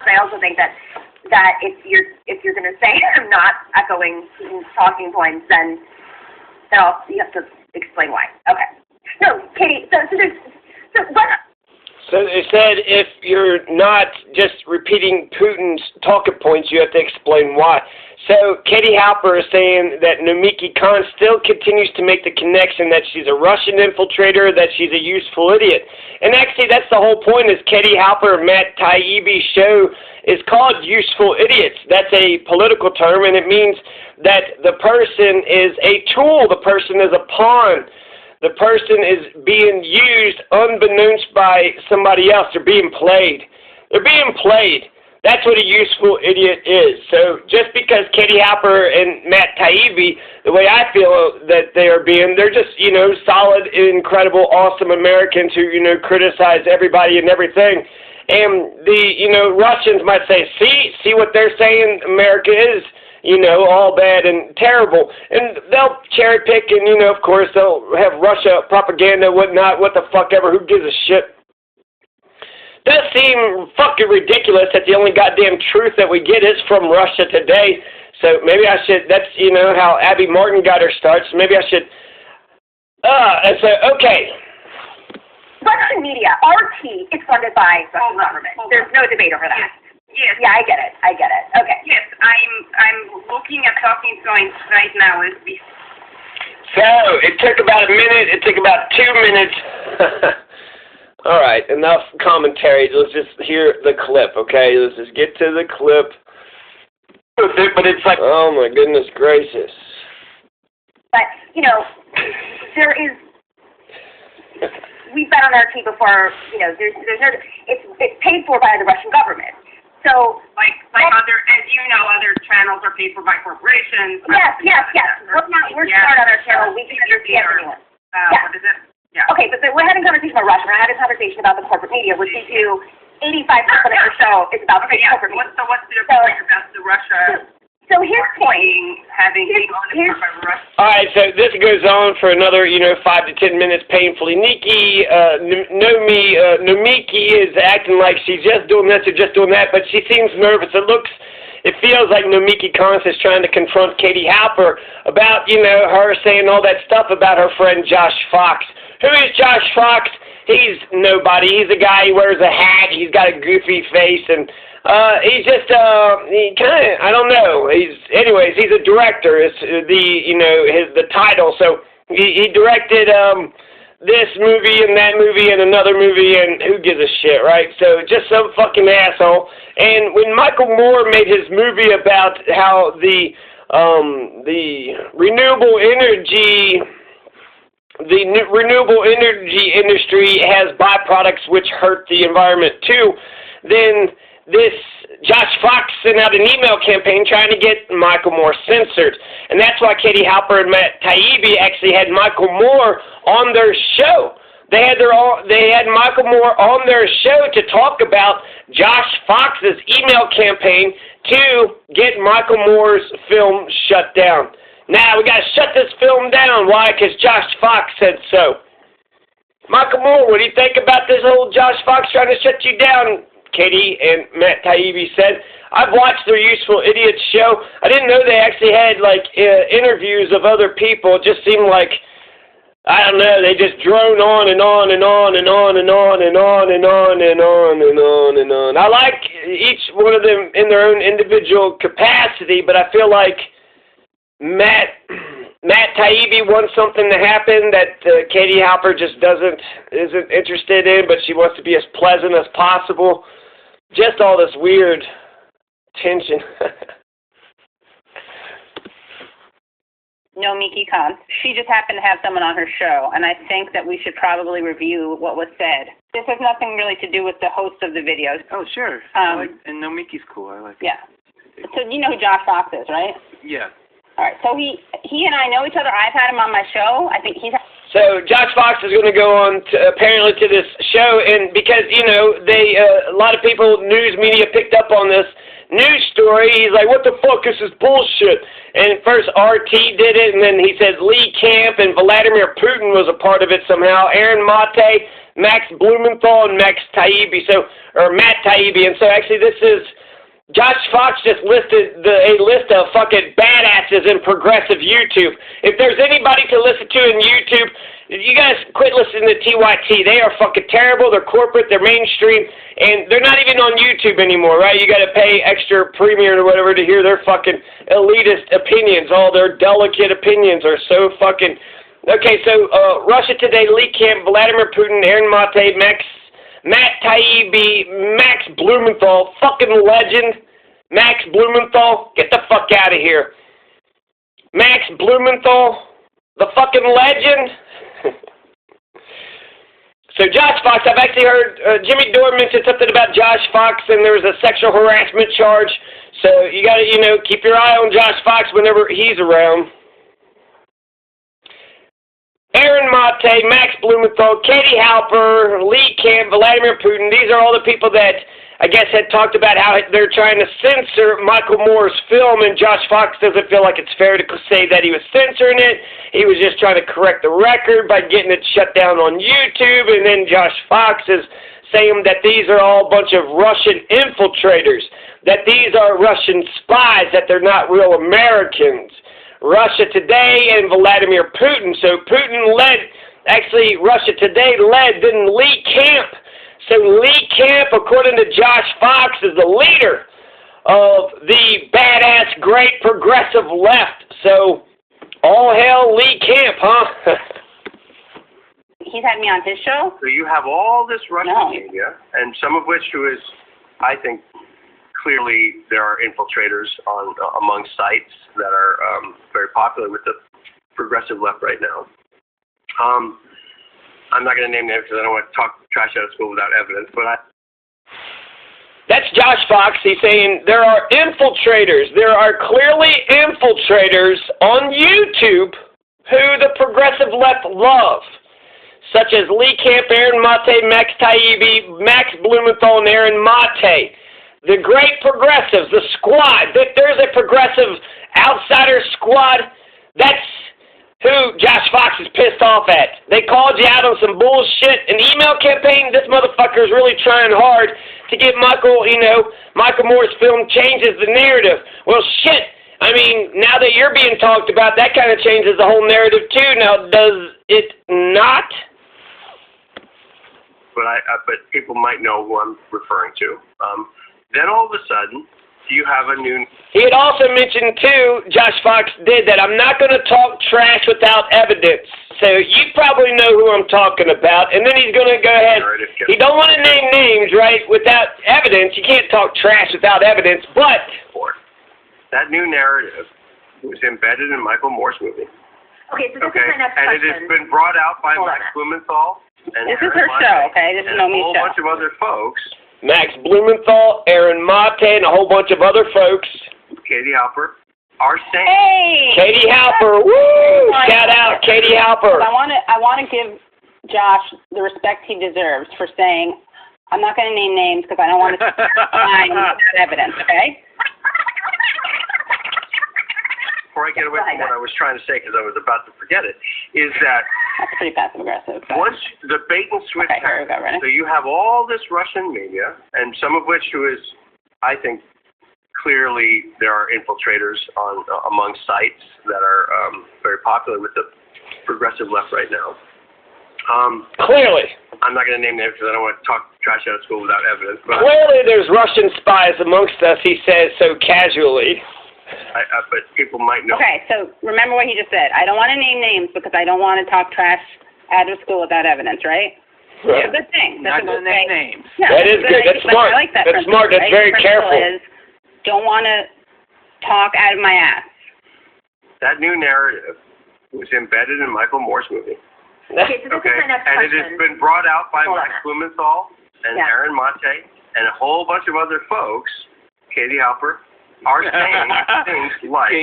I also think that if you're going to say I'm not echoing Putin's talking points, then you have to explain why. Okay. No, Katie. So they said if you're not just repeating Putin's talking points, you have to explain why. So Katie Halper is saying that Nomiki Khan still continues to make the connection that she's a Russian infiltrator, that she's a useful idiot. And actually, that's the whole point, is Katie Halper and Matt Taibbi's show is called Useful Idiots. That's a political term, and it means that the person is a tool, the person is a pawn. The person is being used unbeknownst by somebody else. They're being played. They're being played. That's what a useful idiot is. So just because Katie Halper and Matt Taibbi, the way I feel that they are being, they're just, solid, incredible, awesome Americans who, criticize everybody and everything. And the, Russians might say, see what they're saying America is, all bad and terrible. And they'll cherry pick and, of course, they'll have Russia propaganda, whatnot, what the fuck ever, who gives a shit. Does seem fucking ridiculous that the only goddamn truth that we get is from Russia today. So maybe I should, that's, how Abby Martin got her start, so maybe I should, okay. Russian media, RT, is funded by the government. There's no debate over that. Yes. Yeah, I get it. Okay. Yes, I'm looking at talking points right now as we. So it took about a minute. It took about 2 minutes. All right, enough commentary. Let's just hear the clip, okay? Let's just get to the clip. But it's like, oh my goodness gracious. But there is. We've been on RT before. There's no. It's paid for by the Russian government. So, like other, as you know, other channels are paid for by corporations. Yes. We're smart on our channel. We can understand everyone. What is it? Yeah. Okay, but we're having a conversation about Russia. We're having a conversation about the corporate media, which we do 85% of our show is about the corporate media. So what's the difference about the Russia? So his point, All right, so this goes on for another, 5 to 10 minutes painfully. Nomiki is acting like she's just doing this or just doing that, but she seems nervous. It feels like Nomiki Khan is trying to confront Katie Halper about, her saying all that stuff about her friend Josh Fox. Who is Josh Fox? He's nobody. He's a guy who wears a hat. He's got a goofy face, and he's just, I don't know. He's a director. It's the title. So he directed this movie and that movie and another movie, and who gives a shit, right? So just some fucking asshole. And when Michael Moore made his movie about how the renewable energy industry has byproducts which hurt the environment too, then this Josh Fox sent out an email campaign trying to get Michael Moore censored. And that's why Katie Halper and Matt Taibbi actually had Michael Moore on their show. They had Michael Moore on their show to talk about Josh Fox's email campaign to get Michael Moore's film shut down. Now, we got to shut this film down. Why? Because Josh Fox said so. Michael Moore, what do you think about this old Josh Fox trying to shut you down? Katie and Matt Taibbi said, I've watched their Useful Idiots show. I didn't know they actually had, interviews of other people. It just seemed like, I don't know, they just drone on and on and on and on and on and on and on and on and on and on. I like each one of them in their own individual capacity, but I feel like Matt Taibbi wants something to happen that Katie Halper just isn't interested in, but she wants to be as pleasant as possible. Just all this weird tension. Nomiki Khan. She just happened to have someone on her show, and I think that we should probably review what was said. This has nothing really to do with the host of the videos. Oh, sure. And Nomiki's cool. I like it. Yeah. So you know who Josh Fox is, right? Yeah. All right, so he and I know each other. I've had him on my show. I think he's... So Josh Fox is going to go on apparently to this show, and because, a lot of people, news media picked up on this news story. He's like, what the fuck, this is bullshit. And first RT did it, and then he said Lee Camp and Vladimir Putin was a part of it somehow. Aaron Mate, Max Blumenthal and Max Taibbi, or Matt Taibbi, and so actually this is, Josh Fox just listed a list of fucking badasses in progressive YouTube. If there's anybody to listen to in YouTube, you guys quit listening to TYT. They are fucking terrible. They're corporate. They're mainstream. And they're not even on YouTube anymore, right? You got to pay extra premium or whatever to hear their fucking elitist opinions. All their delicate opinions are so fucking... Okay, so Russia Today, Lee Camp, Vladimir Putin, Aaron Mate, Matt Taibbi, Max Blumenthal, fucking legend. Max Blumenthal, get the fuck out of here. Max Blumenthal, the fucking legend. So Josh Fox, I've actually heard Jimmy Dore mention something about Josh Fox, and there was a sexual harassment charge. So you got to, keep your eye on Josh Fox whenever he's around. Aaron Mate, Max Blumenthal, Katie Halper, Lee Camp, Vladimir Putin, these are all the people that I guess had talked about how they're trying to censor Michael Moore's film, and Josh Fox doesn't feel like it's fair to say that he was censoring it. He was just trying to correct the record by getting it shut down on YouTube, and then Josh Fox is saying that these are all a bunch of Russian infiltrators, that these are Russian spies, that they're not real Americans. Russia Today and Vladimir Putin. So Putin led, actually Russia Today led, didn't Lee Camp. So Lee Camp, according to Josh Fox, is the leader of the badass great progressive left. So all hail Lee Camp, huh? He's had me on his show? So you have all this Russian media, and some of which is, I think, clearly there are infiltrators among sites that are very popular with the progressive left right now. I'm not going to name names because I don't want to talk trash out of school without evidence, but That's Josh Fox. He's saying there are infiltrators. There are clearly infiltrators on YouTube who the progressive left love, such as Lee Camp, Aaron Mate, Max Taibbi, Max Blumenthal, and Aaron Mate. The great progressives, the squad. There's a progressive outsider squad. That's who Josh Fox is pissed off at. They called you out on some bullshit. An email campaign, this motherfucker is really trying hard to get Michael Moore's film changes the narrative. Well, shit. I mean, now that you're being talked about, that kind of changes the whole narrative too. Now, does it not? But people might know who I'm referring to. Then all of a sudden, you have a new... He had also mentioned, too, Josh Fox did, that I'm not going to talk trash without evidence. So you probably know who I'm talking about. And then he's going to go ahead. He don't want to name names, right, without evidence. You can't talk trash without evidence, but... That new narrative was embedded in Michael Moore's movie. Okay, so this is my next question. And it has been brought out by Max Blumenthal and This is her show, okay? This is Nomi's show. And a whole bunch of other folks. Max Blumenthal, Aaron Mate, and a whole bunch of other folks. Katie Halper are saying. Hey! Katie Halper, woo! Shout out, Katie Halper. I want to give Josh the respect he deserves for saying, I'm not going to name names because I don't want to find evidence, okay? Before I get away from what I was trying to say, because I was about to forget it, is that that's pretty passive aggressive. Once the bait and switch happens, so you have all this Russian media, and some of which is, I think, clearly there are infiltrators among sites that are very popular with the progressive left right now. Clearly. I'm not going to name names because I don't want to talk trash out of school without evidence. But clearly there's Russian spies amongst us, he says so casually. But people might know. Okay, so remember what he just said. I don't want to name names because I don't want to talk trash out of school without evidence, right? Right. That's a good thing. That's not going to name names. Yeah, that is good. That's smart. I like that. That's smart. That's very careful. Don't want to talk out of my ass. That new narrative was embedded in Michael Moore's movie. Okay, so this is my next question. And it has been brought out by Max Blumenthal and Aaron Mate and a whole bunch of other folks, Katie Halper, are saying things like,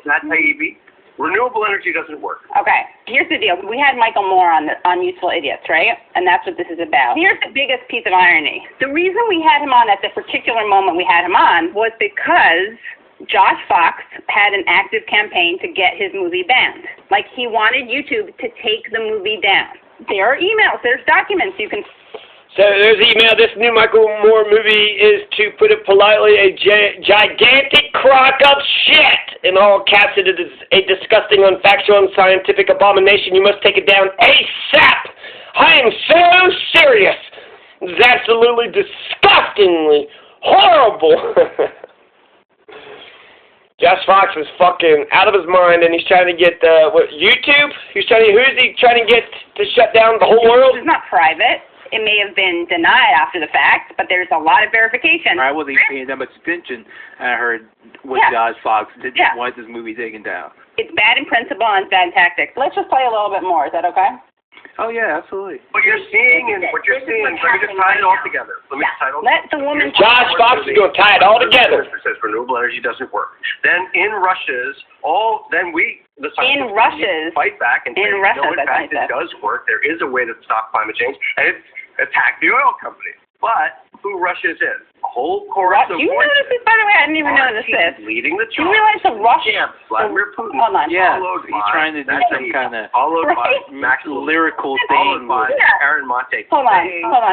Matt Taibbi, renewable energy doesn't work. Okay, here's the deal. We had Michael Moore on Useful Idiots, right? And that's what this is about. Here's the biggest piece of irony. The reason we had him on at the particular moment we had him on was because Josh Fox had an active campaign to get his movie banned. Like, he wanted YouTube to take the movie down. There are emails. There's documents you can. So there's email. This new Michael Moore movie is, to put it politely, a gigantic crock of shit. In all caps, it is a disgusting, unfactual, unscientific abomination. You must take it down ASAP. I am so serious. It's absolutely disgustingly horrible. Josh Fox is fucking out of his mind, and he's trying to get YouTube. Who is he trying to get to shut down the whole world? It's not private. It may have been denied after the fact, but there's a lot of verification. Right, well, they paid that much attention, and I heard what Josh Fox did want this movie taken down. It's bad in principle and it's bad in tactics. Let's just play a little bit more. Is that okay? Oh, yeah, absolutely. What you're seeing, let me just tie it all together. Let the woman... Josh Fox is going to tie it all together. It says renewable energy doesn't work. Then in Russia's, fight back and say, no, in fact, it does work. There is a way to stop climate change, and it's attack the oil companies. But who Russia's in? A whole chorus of voices. You notice this, by the way? I didn't even notice this. Leading the charge. You realize the Russia... Vladimir Putin. Hold on. Yeah, he's trying to do some kind of Max lyrical thing. Aaron Mate. Hold on.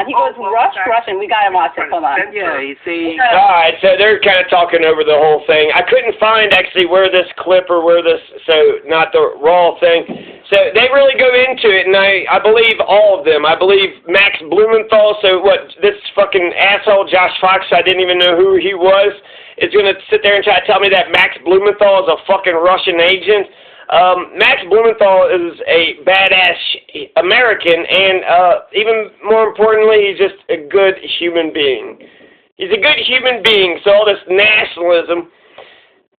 He goes Russian. We got to watch it. Hold on. Yeah, he's saying... All right, so they're kind of talking over the whole thing. I couldn't find actually where this clip or where this, so not the raw thing. So they really go into it, and I believe all of them. I believe Max Blumenthal, so what, this fucking asshole Josh Fox, I didn't even know who he was, is going to sit there and try to tell me that Max Blumenthal is a fucking Russian agent. Max Blumenthal is a badass American, and even more importantly, he's just a good human being. He's a good human being, so all this nationalism...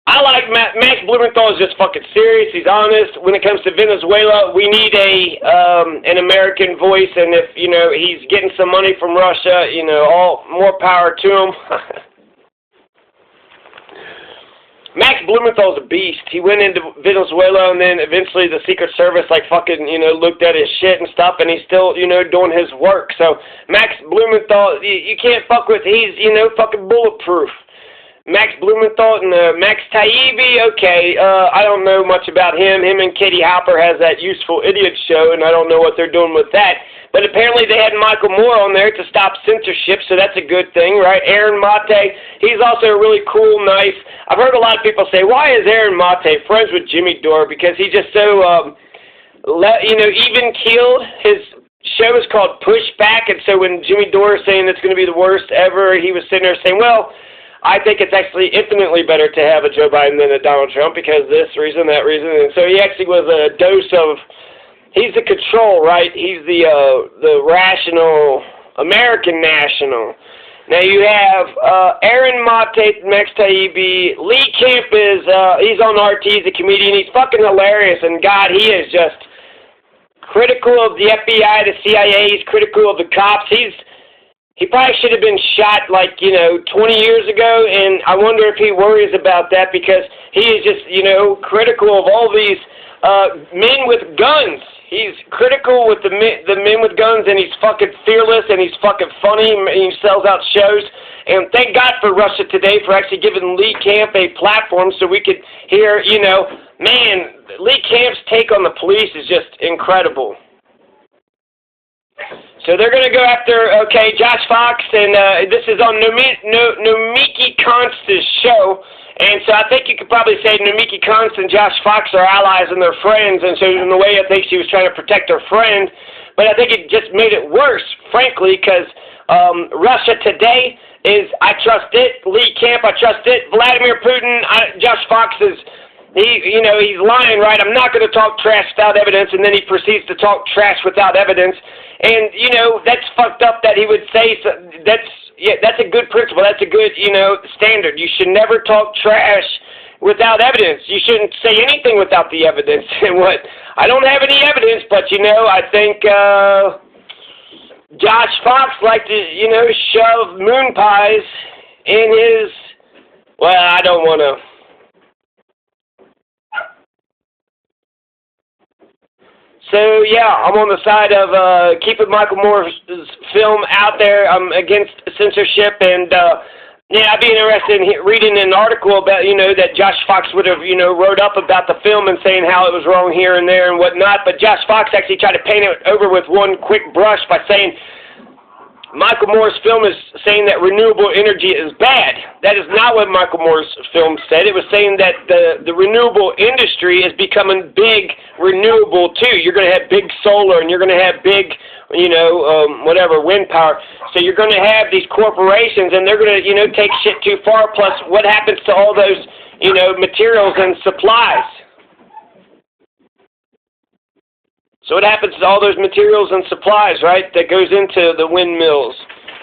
I like Max Blumenthal is just fucking serious. He's honest. When it comes to Venezuela, we need an American voice, and if he's getting some money from Russia, all more power to him. Max Blumenthal's a beast. He went into Venezuela, and then eventually the Secret Service fucking looked at his shit and stuff, and he's still doing his work. So Max Blumenthal, you can't fuck with. He's fucking bulletproof. Max Blumenthal and Max Taibbi, okay, I don't know much about him. Him and Katie Halper has that Useful Idiot show, and I don't know what they're doing with that. But apparently they had Michael Moore on there to stop censorship, so that's a good thing, right? Aaron Mate, he's also a really cool, nice. I've heard a lot of people say, why is Aaron Mate friends with Jimmy Dore? Because he's just so, even-keeled. His show is called Pushback, and so when Jimmy Dore is saying it's going to be the worst ever, he was sitting there saying, well, I think it's actually infinitely better to have a Joe Biden than a Donald Trump because this reason, that reason. And so he actually was a dose of, he's the control, right? He's the rational, American national. Now you have Aaron Mate, Max Taibbi, Lee Camp is, he's on RT, he's a comedian. He's fucking hilarious. And God, he is just critical of the FBI, the CIA. He's critical of the cops. He probably should have been shot 20 years ago, and I wonder if he worries about that because he is just, critical of all these men with guns. He's critical with the men with guns, and he's fucking fearless, and he's fucking funny, and he sells out shows. And thank God for Russia Today for actually giving Lee Camp a platform so we could hear, man, Lee Camp's take on the police is just incredible. So they're going to go after, Josh Fox, and this is on Nomiki Konst's show. And so I think you could probably say Nomiki Konst and Josh Fox are allies and they're friends. And so in a way, I think she was trying to protect her friend. But I think it just made it worse, frankly, because Russia Today is, I trust it. Lee Camp, I trust it. Vladimir Putin, Josh Fox is... he's lying, right? I'm not going to talk trash without evidence, and then he proceeds to talk trash without evidence. And, that's fucked up that he would say, that's a good principle. That's a good, standard. You should never talk trash without evidence. You shouldn't say anything without the evidence. And I don't have any evidence, but, I think Josh Fox liked to, shove moon pies in his, I don't want to. So, yeah, I'm on the side of keeping Michael Moore's film out there. I'm against censorship, and Yeah, I'd be interested in reading an article about, that Josh Fox would have, wrote up about the film and saying how it was wrong here and there and whatnot, but Josh Fox actually tried to paint it over with one quick brush by saying Michael Moore's film is saying that renewable energy is bad. That is not what Michael Moore's film said. It was saying that the renewable industry is becoming big renewable too. You're going to have big solar and you're going to have big, wind power. So you're going to have these corporations and they're going to, take shit too far. Plus, what happens to all those, materials and supplies? So what happens to all those materials and supplies, right, that goes into the windmills?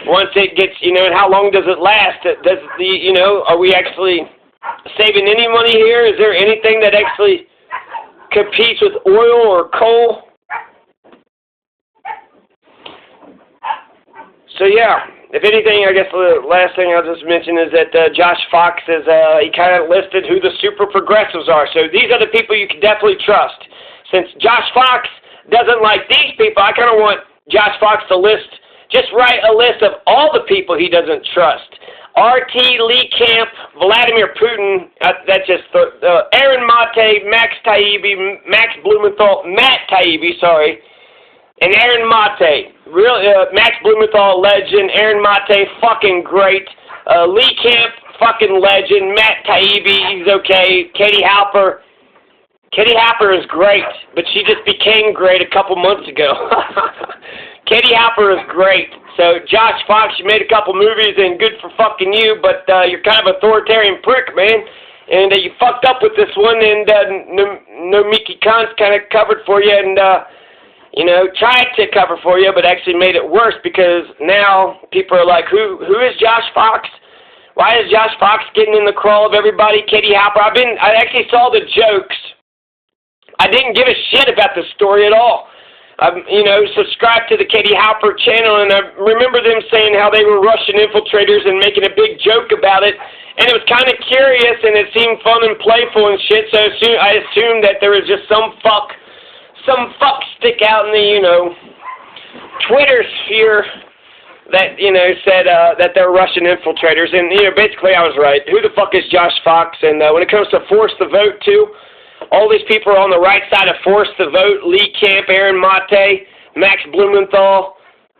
Once it gets, and how long does it last? Are we actually saving any money here? Is there anything that actually competes with oil or coal? So, yeah, if anything, I guess the last thing I'll just mention is that Josh Fox is, he kind of listed who the super progressives are. So these are the people you can definitely trust. Since Josh Fox doesn't like these people, I kind of want Josh Fox to just write a list of all the people he doesn't trust. RT, Lee Camp, Vladimir Putin, that's just Aaron Mate, Max Blumenthal, Matt Taibbi, sorry, and Aaron Mate. Max Blumenthal, legend. Aaron Mate, fucking great. Lee Camp, fucking legend. Matt Taibbi, he's okay. Katie Halper is great, but she just became great a couple months ago. Katie Halper is great. So, Josh Fox, you made a couple movies, and good for fucking you, but you're kind of authoritarian prick, man. And you fucked up with this one, and Nomiki Khan's kind of covered for you, and, tried to cover for you, but actually made it worse, because now people are like, who is Josh Fox? Why is Josh Fox getting in the crawl of everybody? Katie Halper, I actually saw the jokes. I didn't give a shit about the story at all. Subscribed to the Katie Halper channel, and I remember them saying how they were Russian infiltrators and making a big joke about it, and it was kind of curious, and it seemed fun and playful and shit, so I assumed that there was just some fuck stick out in the, Twitter sphere that, said that they're Russian infiltrators, and, basically I was right. Who the fuck is Josh Fox? And when it comes to force the vote, too, all these people are on the right side of force the vote. Lee Camp, Aaron Mate, Max Blumenthal,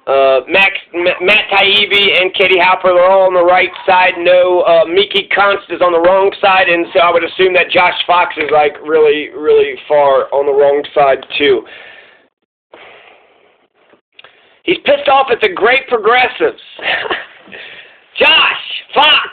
Matt Taibbi, and Katie Halper, they're all on the right side. No, Miki Kunst is on the wrong side, and so I would assume that Josh Fox is, like, really, really far on the wrong side, too. He's pissed off at the great progressives. Josh Fox!